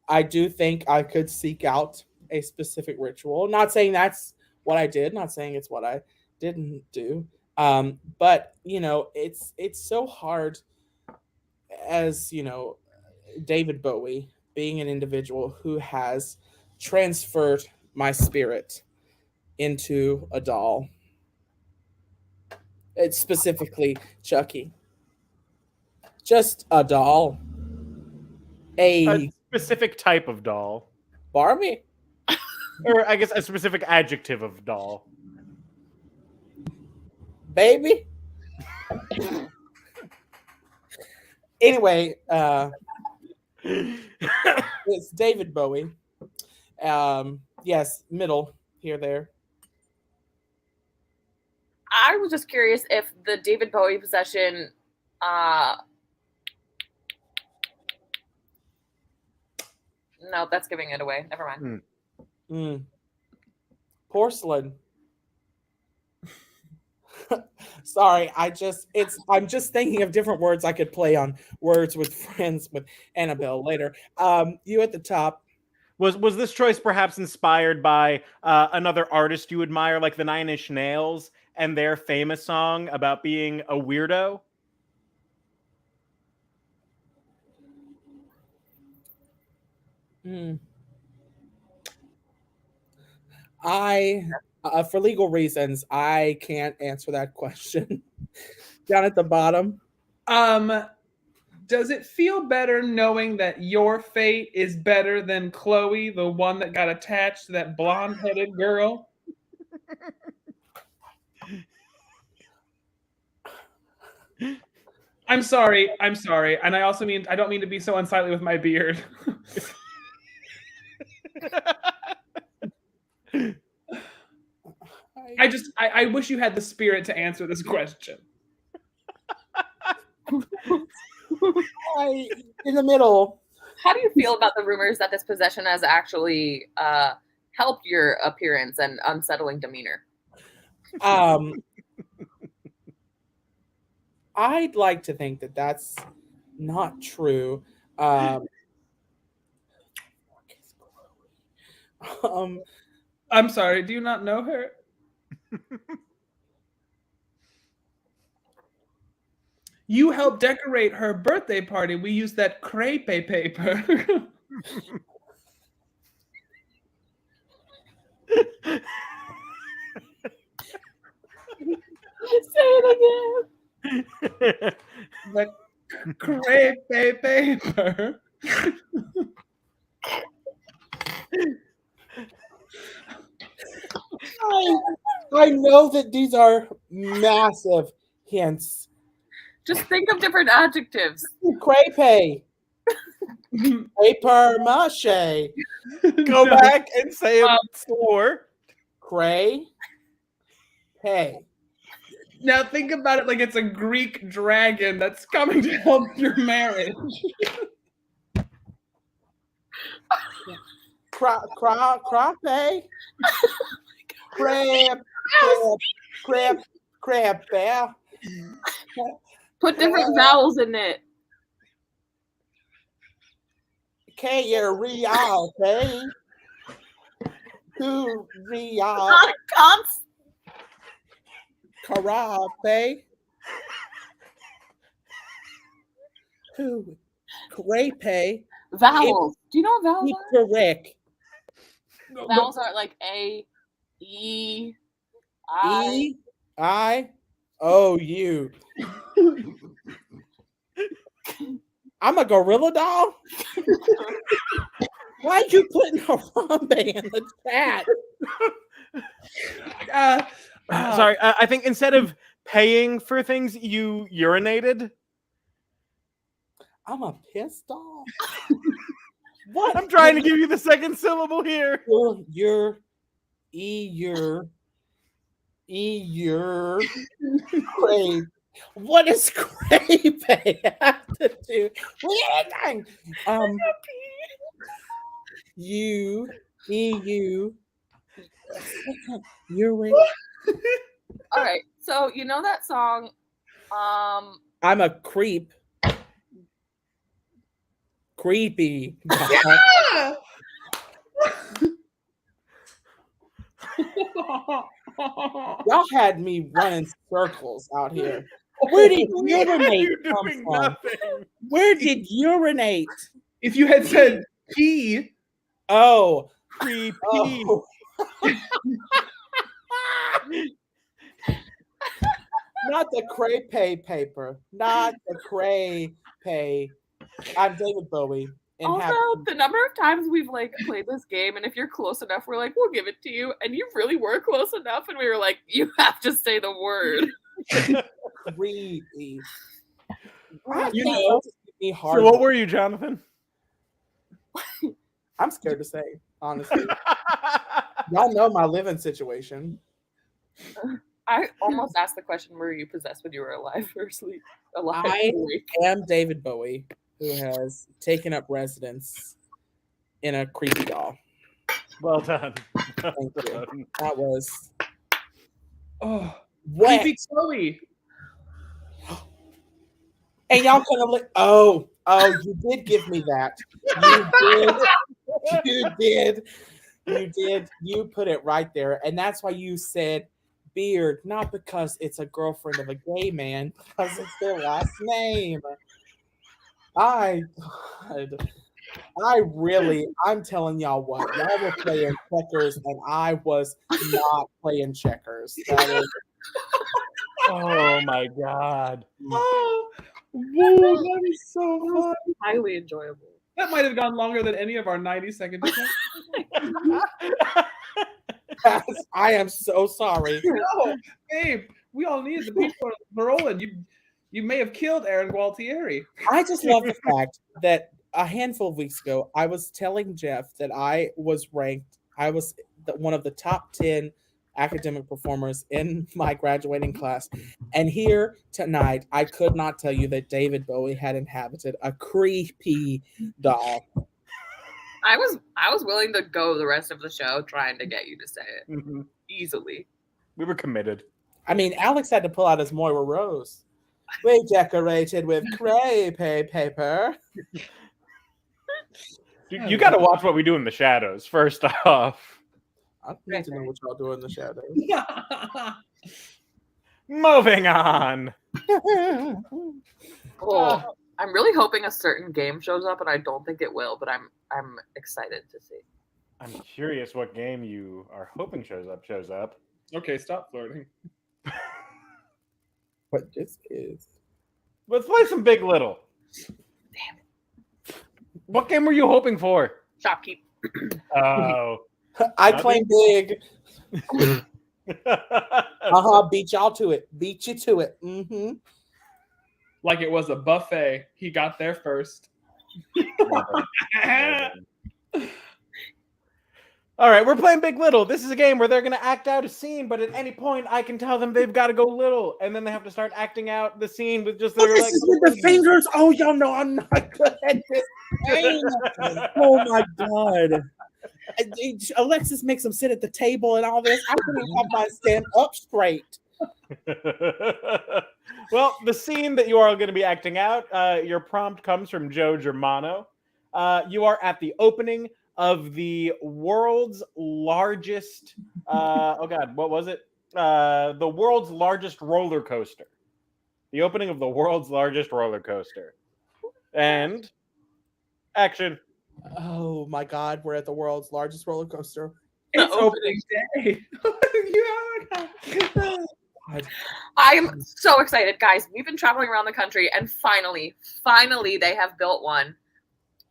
I do think I could seek out a specific ritual. Not saying that's what I did, not saying it's what I didn't do. But it's so hard as David Bowie being an individual who has transferred my spirit into a doll. It's specifically Chucky. Just a doll. A specific type of doll. Barbie? Or I guess a specific adjective of doll. Baby? Anyway, it's David Bowie. Yes, middle here, there. I was just curious if the David Bowie possession no, that's giving it away. Never mind. Porcelain. Sorry, I'm just thinking of different words I could play on words with friends with Annabelle later. You at the top. Was this choice perhaps inspired by another artist you admire, like the Nine Inch Nails and their famous song about being a weirdo? For legal reasons, I can't answer that question. Down at the bottom. Does it feel better knowing that your fate is better than Chloe, the one that got attached to that blonde-headed girl? I'm sorry, and I also mean I don't mean to be so unsightly with my beard. I wish you had the spirit to answer this question. In the middle. How do you feel about the rumors that this possession has actually helped your appearance and unsettling demeanor? I'd like to think that that's not true. Um, I'm sorry, do you not know her? You helped decorate her birthday party. We used that crepe paper. Say it again. The crepe paper. I know that these are massive hints. Just think of different adjectives. Crepe, paper mache, Go back and say it slower. cray, pay. Now think about it like it's a Greek dragon that's coming to help your marriage. Crape, crab, bear. Put different vowels in it. Real, pay. 2 real, Cons. carape. 2 crepe. Vowels. Do you know what vowels are? Correct. Vowels are like A, E, I. E-I-O-U. I'm a gorilla doll? Why are you putting Harambe in the chat? Sorry, I think instead of paying for things, you urinated. I'm a piss doll? What? I'm trying to give you the second syllable here. Your crave. What does crave have to do with anything? Urine. All right. So you know that song. I'm a creep. Creepy. Yeah! Y'all had me running circles out here. Where did urinate You're come doing from? nothing. Where did urinate? If you had said pee, Oh. Creepy. Oh. Not the crepe paper. Not the crepe. I'm David Bowie. And Also, the number of times we've like played this game, and if you're close enough, we're like, we'll give it to you, and you really were close enough, and we were like, you have to say the word. Creepy. You know. So what were you, Jonathan? I'm scared to say, honestly. Y'all know my living situation. I almost asked the question, were you possessed when you were alive or asleep? Alive. I am David Bowie, who has taken up residence in a creepy doll. Well done. Thank you. That was what? Creepy Chloe. And y'all kind of like, oh, you did give me that. You did. You put it right there. And that's why you said beard, not because it's a girlfriend of a gay man, because it's their last name. I'm telling y'all what, y'all were playing checkers and I was not playing checkers. That is, oh my God. Oh, whoa, that is so fun. Highly enjoyable. That might have gone longer than any of our 90-second I am so sorry. No, babe, we all needed the people rolling. You may have killed Aaron Gualtieri. I just love the fact that a handful of weeks ago, I was telling Jeff that I was one of the top 10 academic performers in my graduating class. And here tonight, I could not tell you that David Bowie had inhabited a creepy doll. I was willing to go the rest of the show trying to get you to say it easily. We were committed. I mean, Alex had to pull out his Moira Rose. We decorated with crepe paper. You got to watch what we do in the shadows, first off. I need to know what y'all do in the shadows. Moving on. Cool. I'm really hoping a certain game shows up, and I don't think it will, but I'm excited to see. I'm curious what game you are hoping shows up. Okay, stop flirting. What this is. Let's play some Big Little. Damn it. What game were you hoping for? Shopkeep. Oh. I claim big. Beat y'all to it. Beat you to it. Mm-hmm. Like it was a buffet. He got there first. All right, we're playing Big Little. This is a game where they're going to act out a scene, but at any point, I can tell them they've got to go little, and then they have to start acting out the scene with just their This is with the fingers. Oh, y'all know I'm not good at this game. Oh my god! Alexis makes them sit at the table and all this. I couldn't have my stand up straight. Well, the scene that you are going to be acting out, your prompt comes from Joe Germano. You are at the opening of the world's largest, what was it? The world's largest roller coaster. The opening of the world's largest roller coaster. And action. Oh my god, we're at the world's largest roller coaster. It's opening day. I am so excited, guys. We've been traveling around the country, and finally, they have built one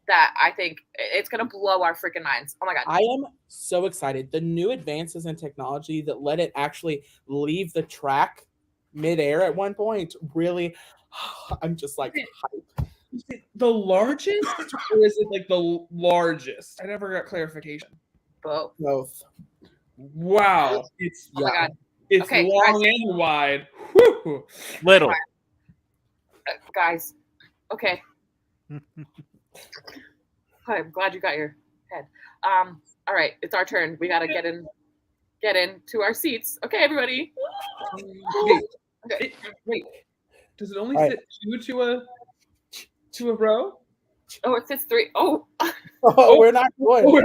that I think it's going to blow our freaking minds. Oh my god. I am so excited. The new advances in technology that let it actually leave the track midair at one point, really, I'm just like hype. Is it the largest or is it like the largest? I never got clarification. Both. Wow. It's oh my god. It's okay, long guys. and wide. Whew. Little. Guys. Okay. I'm glad you got your head. All right, it's our turn. We gotta get into our seats. Okay, everybody. Wait. Does it only fit two to a row? Oh, it fits 3. Oh. We're not going.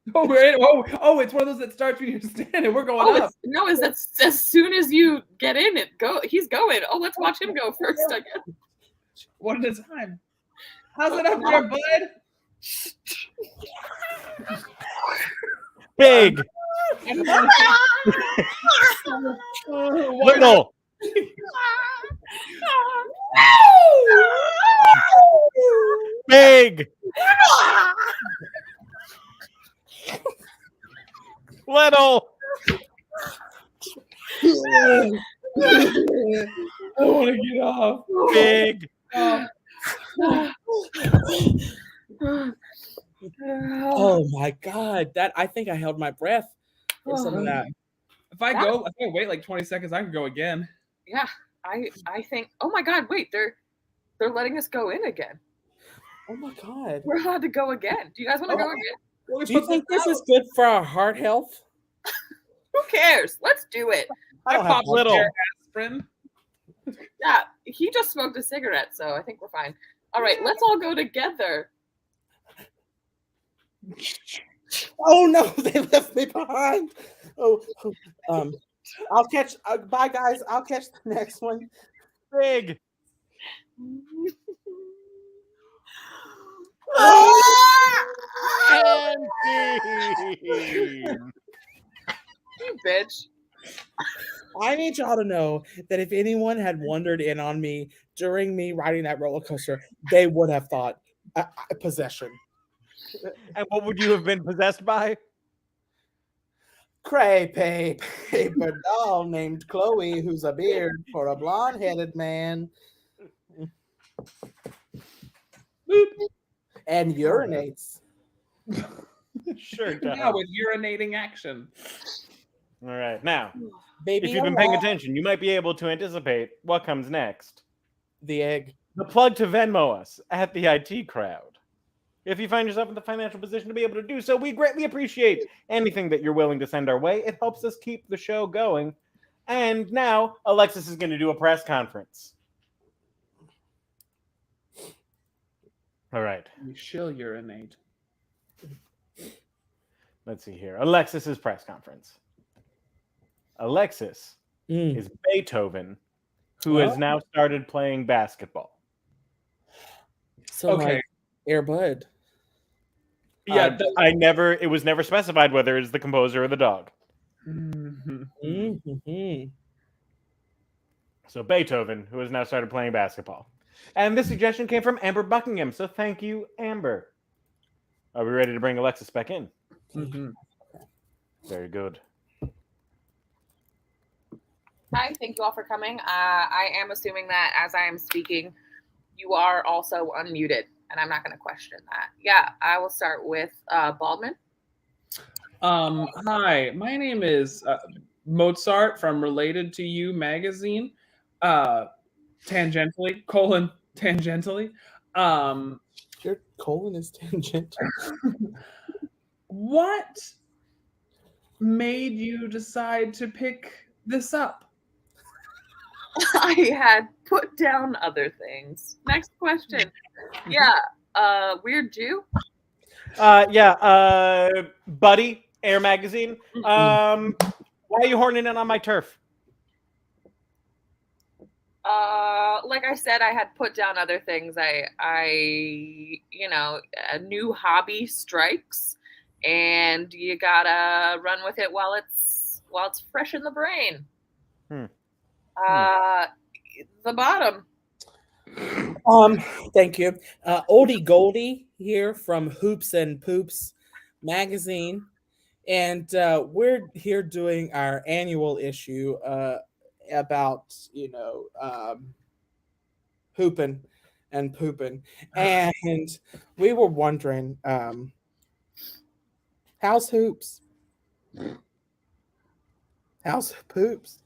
It's one of those that starts when you're standing. We're going up. No, is that as soon as you get in it, he's going. Oh, let's watch him go first, I guess. One at a time. How's it up there, bud? Big. Little. Big. Little. I want to get off. Big. Oh my god, that I think I held my breath for some of that. If I wait like 20 seconds, I can go again. Yeah, I think. Oh my god, wait, they're letting us go in again. Oh my god, we're allowed to go again. Do you guys want to go again? Do you think this is good for our heart health? Who cares? Let's do it. I popped little aspirin. Yeah, he just smoked a cigarette, so I think we're fine. All right, let's all go together. Oh no, they left me behind. I'll catch. Bye, guys. I'll catch the next one. Big. You bitch. I need y'all to know that if anyone had wandered in on me during me riding that roller coaster, they would have thought possession. And what would you have been possessed by? Crepe paper doll named Chloe, who's a beard for a blonde-headed man, Boop. and urinates. Sure Now does. with urinating action. All right. Now, Baby, if you've been paying allow attention, you might be able to anticipate what comes next. the egg. The plug to Venmo us at the IT crowd. If you find yourself in the financial position to be able to do so, we greatly appreciate anything that you're willing to send our way. It helps us keep the show going. And now, Alexis is going to do a press conference. All right. You shall urinate. Let's see here. Alexis's press conference. Alexis is Beethoven, who has now started playing basketball. So Okay. like Air Bud. Yeah. It was never specified whether it's the composer or the dog. Mm-hmm. So Beethoven, who has now started playing basketball. And this suggestion came from Amber Buckingham. So thank you, Amber. Are we ready to bring Alexis back in? Mhm. Very good. Hi, thank you all for coming. I am assuming that as I am speaking, you are also unmuted, and I'm not going to question that. Yeah, I will start with Baldwin. Hi, my name is Mozart from Related to You magazine. Tangentially. Your colon is tangential. What made you decide to pick this up? I had put down other things. Next question. Yeah, Weird Jew. Buddy, Air Magazine. Why are you horning in on my turf? Like I said, I had put down other things. A new hobby strikes, and you gotta run with it while it's fresh in the brain. The bottom. Thank you. Oldie Goldie here from Hoops and Poops magazine. And we're here doing our annual issue about, hooping and pooping. And we were wondering, how's Hoops? How's Poops?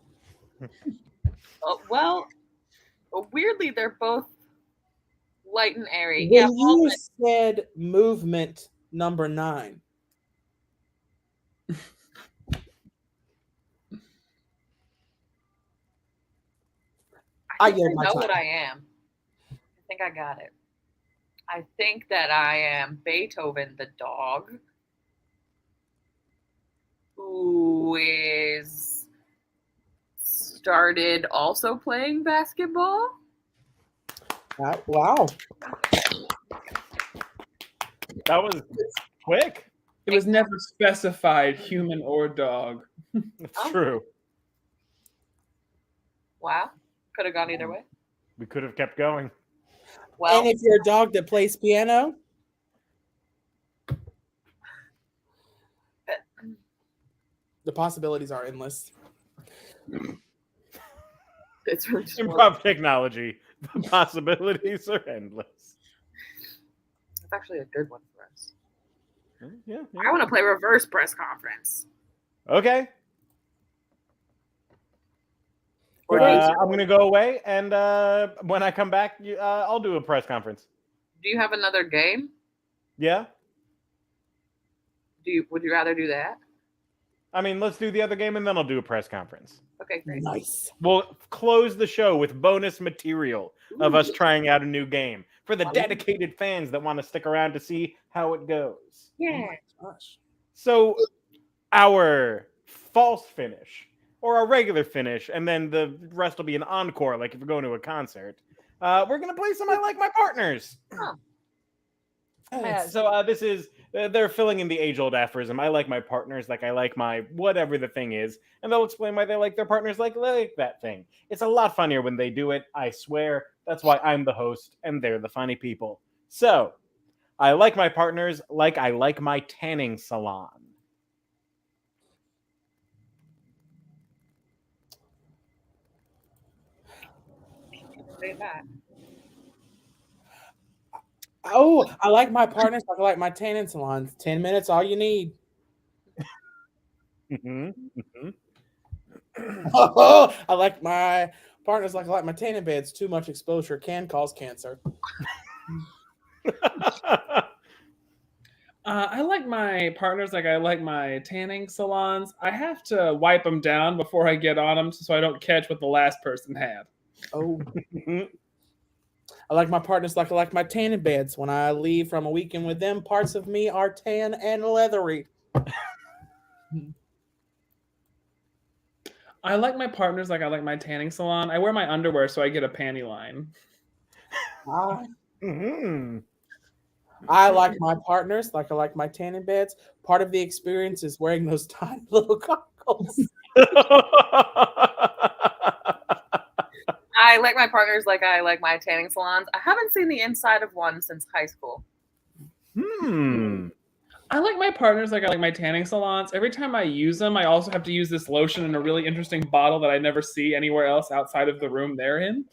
Well, weirdly, they're both light and airy. When Yeah, you Baldwin. said movement number 9. I think I know what I am. I think I got it. I think that I am Beethoven the dog, who is started also playing basketball. Wow. That was quick. It was never specified human or dog. That's true. Wow. Could have gone either way. We could have kept going. Well, And if you're a dog that plays piano, the possibilities are endless. it's really just Improv technology. The possibilities are endless. It's actually a good one for us. Yeah. I want to play reverse press conference. Okay. Or I'm going to go away, and when I come back, I'll do a press conference. do you have another game? Yeah? Would you rather do that? I mean, let's do the other game, and then I'll do a press conference. Okay, great. Nice. We'll close the show with bonus material of us trying out a new game for the dedicated fans that want to stick around to see how it goes. Yeah. Gosh. So, our false finish, or our regular finish, and then the rest will be an encore, like if you're going to a concert. We're going to play some I Like My Partners. Oh. So this is, they're filling in the age-old aphorism. I like my partners like I like my whatever the thing is. And they'll explain why they like their partners like they like that thing. It's a lot funnier when they do it, I swear. That's why I'm the host, and they're the funny people. So, I like my partners like I like my tanning salon. Say that. Oh, I like my partners like I like my tanning salons. 10 minutes, all you need. Mhm, mhm. Oh, I like my partners like I like my tanning beds. Too much exposure can cause cancer. I like my partners like I like my tanning salons. I have to wipe them down before I get on them so I don't catch what the last person had. Oh, Mhm. I like my partners like I like my tanning beds. When I leave from a weekend with them, parts of me are tan and leathery. I like my partners like I like my tanning salon. I wear my underwear so I get a panty line. I, Mhm. I like my partners like I like my tanning beds. Part of the experience is wearing those tiny little goggles. I like my partners like I like my tanning salons. I haven't seen the inside of one since high school. Hmm. I like my partners like I like my tanning salons. Every time I use them, I also have to use this lotion in a really interesting bottle that I never see anywhere else outside of the room they're in.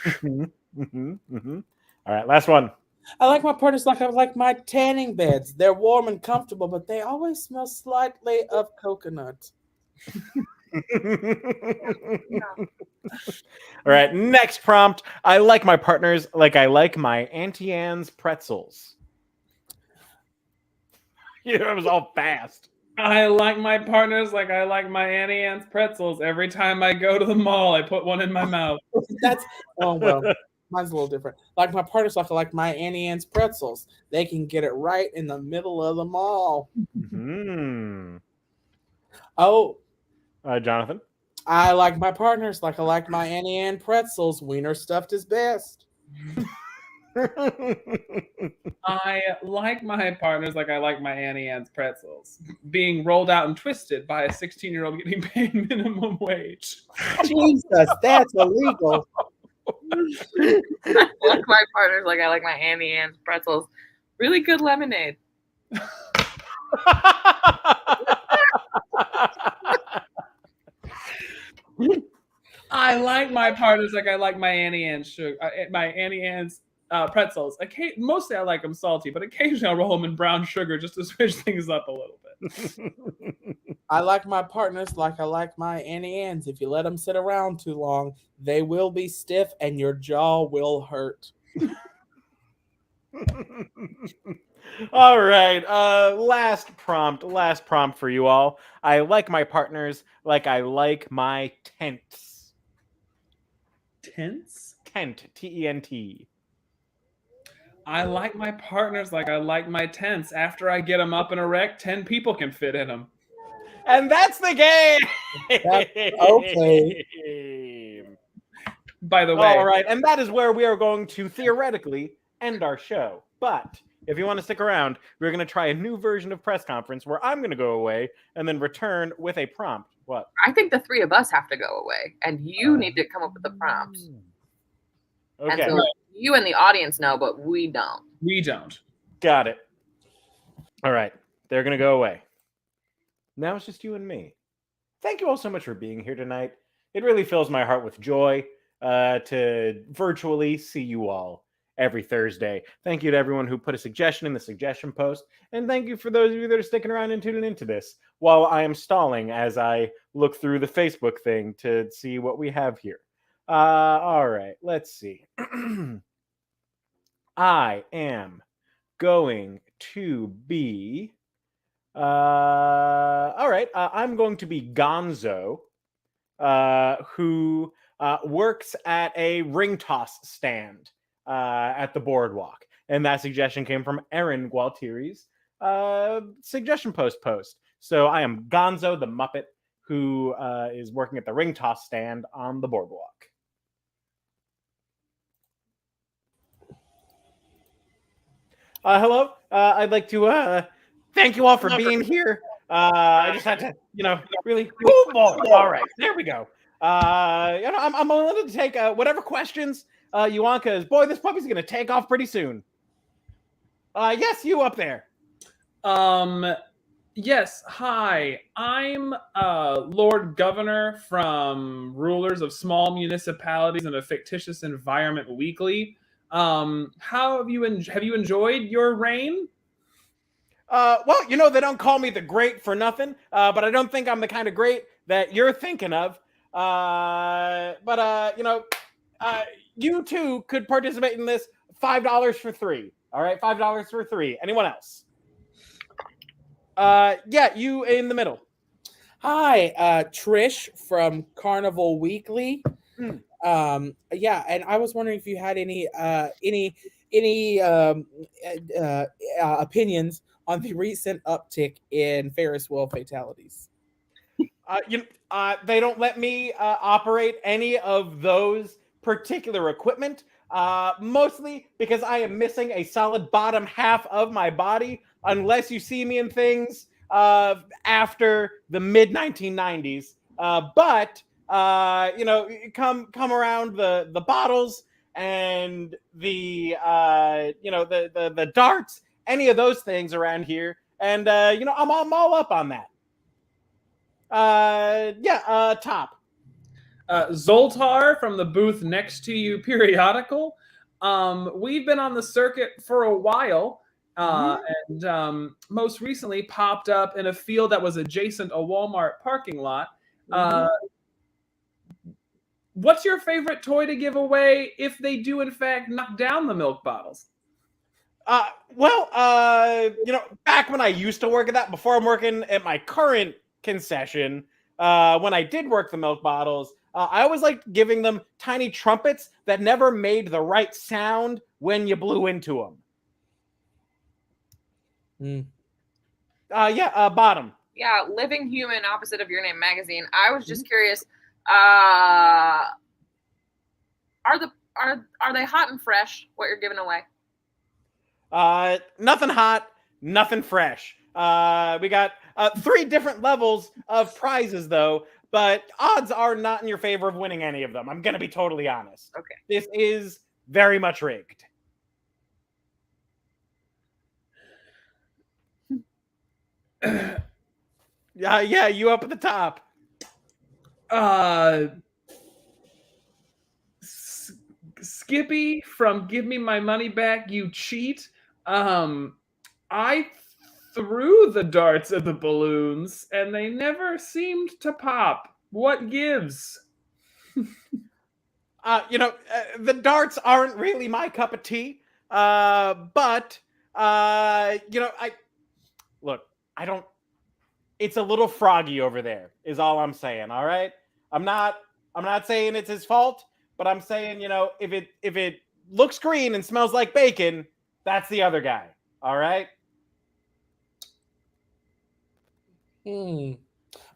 Mhm, mhm, mhm. All right, last one. I like my partners like I like my tanning beds. They're warm and comfortable, but they always smell slightly of coconut. All right, next prompt. I like my partners like I like my Auntie Anne's pretzels. Yeah, it was all fast. I like my partners like I like my Auntie Anne's pretzels. Every time I go to the mall, I put one in my mouth. That's well, mine's a little different. Like my partners like I like my Auntie Anne's pretzels. They can get it right in the middle of the mall. Hmm. Oh, Jonathan. I like my partners like I like my Auntie Anne pretzels. Wiener stuffed is best. I like my partners like I like my Auntie Anne's pretzels. Being rolled out and twisted by a 16-year-old getting paid minimum wage. Jesus, that's illegal. I like my partners like I like my Auntie Anne's pretzels. Really good lemonade. I like my partners like I like my Auntie Anne's my Auntie Anne's pretzels. Mostly I like them salty, but occasionally I'll roll them in brown sugar just to switch things up a little bit. I like my partners like I like my Auntie Anne's. If you let them sit around too long, they will be stiff and your jaw will hurt. All right. Last prompt for you all. I like my partners like I like my tents. Tense? Tent. Tent. I like my partners like I like my tents. After I get them up and erect, 10 people can fit in them. And that's the game. Okay. By the way, All right, and that is where we are going to theoretically end our show. But if you want to stick around, we're going to try a new version of press conference where I'm going to go away and then return with a prompt. What? I think the three of us have to go away, and you need to come up with the prompts. Okay, And so you and the audience know, but we don't. we don't. got it. All right, they're going to go away. Now it's just you and me. Thank you all so much for being here tonight. It really fills my heart with joy to virtually see you all every Thursday. Thank you to everyone who put a suggestion in the suggestion post. And thank you for those of you that are sticking around and tuning into this while I am stalling as I look through the Facebook thing to see what we have here. All right, let's see. I am going to be... all right, I'm going to be Gonzo, who works at a ring toss stand at the boardwalk. And that suggestion came from Erin Gualtieri's suggestion post. So I am Gonzo the Muppet, who is working at the ring toss stand on the boardwalk. Hello. I'd like to thank you all for being here. I just had to, really. Oh boy! All right, there we go. I'm willing to take whatever questions you want, because boy, this puppy's gonna take off pretty soon. Yes, you up there. Yes, hi. I'm Lord Governor from Rulers of Small Municipalities in a Fictitious Environment Weekly. How have you enjoyed your reign? Well, they don't call me the great for nothing, but I don't think I'm the kind of great that you're thinking of. But you too could participate in this. $5 for three. All right, $5 for three. Anyone else? Yeah, you in the middle. Hi, Trish from Carnival Weekly. Yeah, and I was wondering if you had any opinions on the recent uptick in Ferris wheel fatalities. They don't let me operate any of those particular equipment, mostly because I am missing a solid bottom half of my body, unless you see me in things after the mid 1990s. But come around the bottles and the darts, any of those things around here, and I'm all up on that. Top. Zoltar from the booth next to you periodical. We've been on the circuit for a while, and most recently popped up in a field that was adjacent a Walmart parking lot. What's your favorite toy to give away if they do in fact knock down the milk bottles? Back when I used to work at that, before I'm working at my current concession, when I did work the milk bottles, I always liked giving them tiny trumpets that never made the right sound when you blew into them. Bottom. Yeah, Living Human, opposite of Your Name magazine. I was just curious, are they hot and fresh, what you're giving away? Nothing hot, nothing fresh. We got 3 different levels of prizes, though, but odds are not in your favor of winning any of them. I'm going to be totally honest. Okay. This is very much rigged. Yeah, you up at the top. Skippy from Give Me My Money Back, You Cheat. I threw the darts at the balloons and they never seemed to pop. What gives? The darts aren't really my cup of tea. But I don't. It's a little froggy over there, is all I'm saying. All right, I'm not saying it's his fault, but I'm saying, if it looks green and smells like bacon, that's the other guy. All right.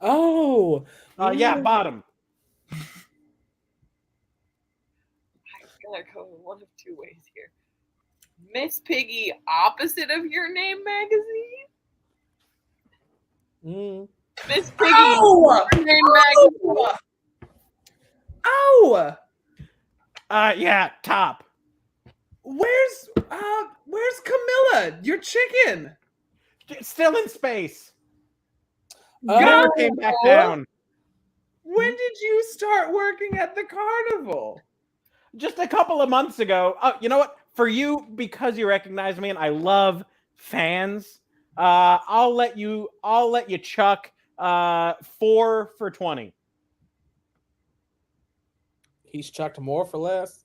Oh. Yeah, bottom. I'm gonna go one of 2 ways here. Miss Piggy, opposite of Your Name magazine. Miss Piggy, Ow! Your Name magazine. Ow! Yeah, top. Where's Camilla? Your chicken? Still in space. Oh. Never came back down. When did you start working at the carnival? Just a couple of months ago. Oh, you know what? For you, because you recognize me and I love fans, I'll let you chuck 4 for 20. He's chucked more for less.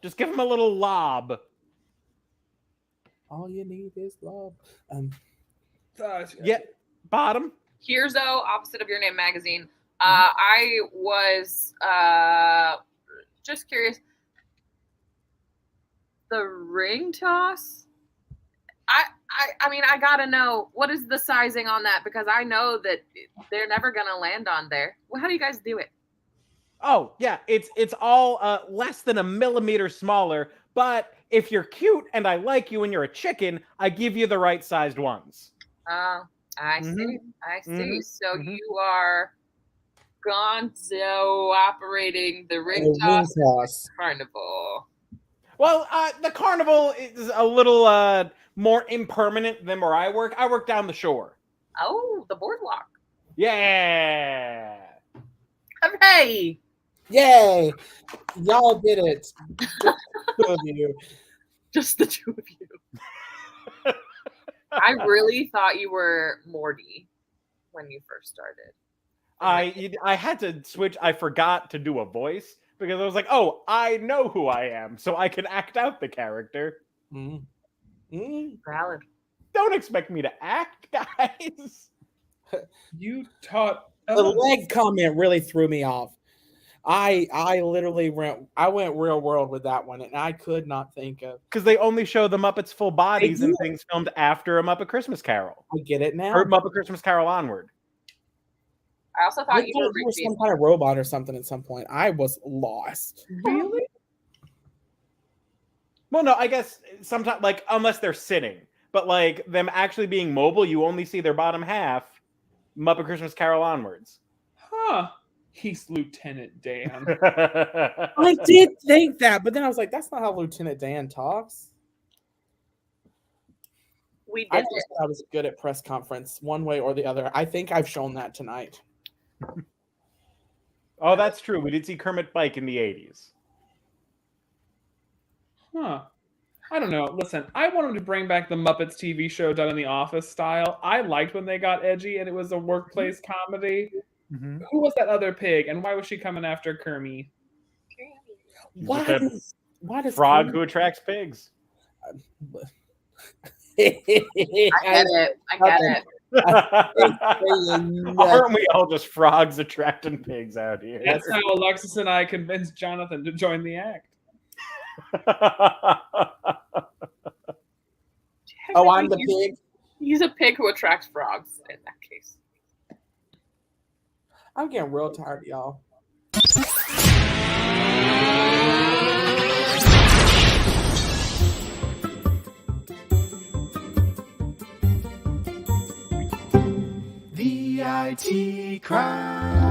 Just give him a little lob. All you need is love. Yeah, bottom. Here's opposite of Your Name magazine. I was just curious. The ring toss. I mean, I gotta know, what is the sizing on that, because I know that they're never gonna land on there. Well, how do you guys do it? Oh yeah, it's all less than a millimeter smaller. But if you're cute and I like you and you're a chicken, I give you the right sized ones. Oh, I see. I see. Mhm. So Mhm. you are Gonzo operating the ring toss carnival. Well, the carnival is a little more impermanent than where I work. I work down the shore. Oh, the boardwalk. Yeah. Hooray! Yay! Y'all did it. Just the two of you. Just the two of you. I really thought you were Morty when you first started. I had to switch. I forgot to do a voice because I was like, oh, I know who I am, so I can act out the character. Mm. Mm. Valid. Don't expect me to act, guys. You taught The leg comment really threw me off. I literally went real world with that one, and I could not think of. Because they only show the Muppets full bodies They in do. things filmed after A Muppet Christmas Carol. I get it now. Or Muppet Christmas Carol onward. I also I thought you thought were you were Rigby. some kind of robot or something at some point. I was lost. Really? Well, no, I guess sometimes, like, unless they're sitting. But, like, them actually being mobile, you only see their bottom half, Muppet Christmas Carol onwards. Huh. He's Lieutenant Dan. I did think that, but then I was like, that's not how Lieutenant Dan talks. We I did just it. thought I was good at press conference, one way or the other. I think I've shown that tonight. Oh, that's true. We did see Kermit Bike in the 80s. Huh. I don't know. Listen, I want them to bring back the Muppets TV show done in the Office style. I liked when they got edgy and it was a workplace comedy. Mm-hmm. Who was that other pig, and why was she coming after Kermit? Why does Frog Kermit- who attracts pigs. I get it. I get it. Aren't we all just frogs attracting pigs out here? That's how Alexis and I convinced Jonathan to join the act. Oh, I'm the pig. He's a pig who attracts frogs in that case. I'm getting real tired, y'all. The IT crowd.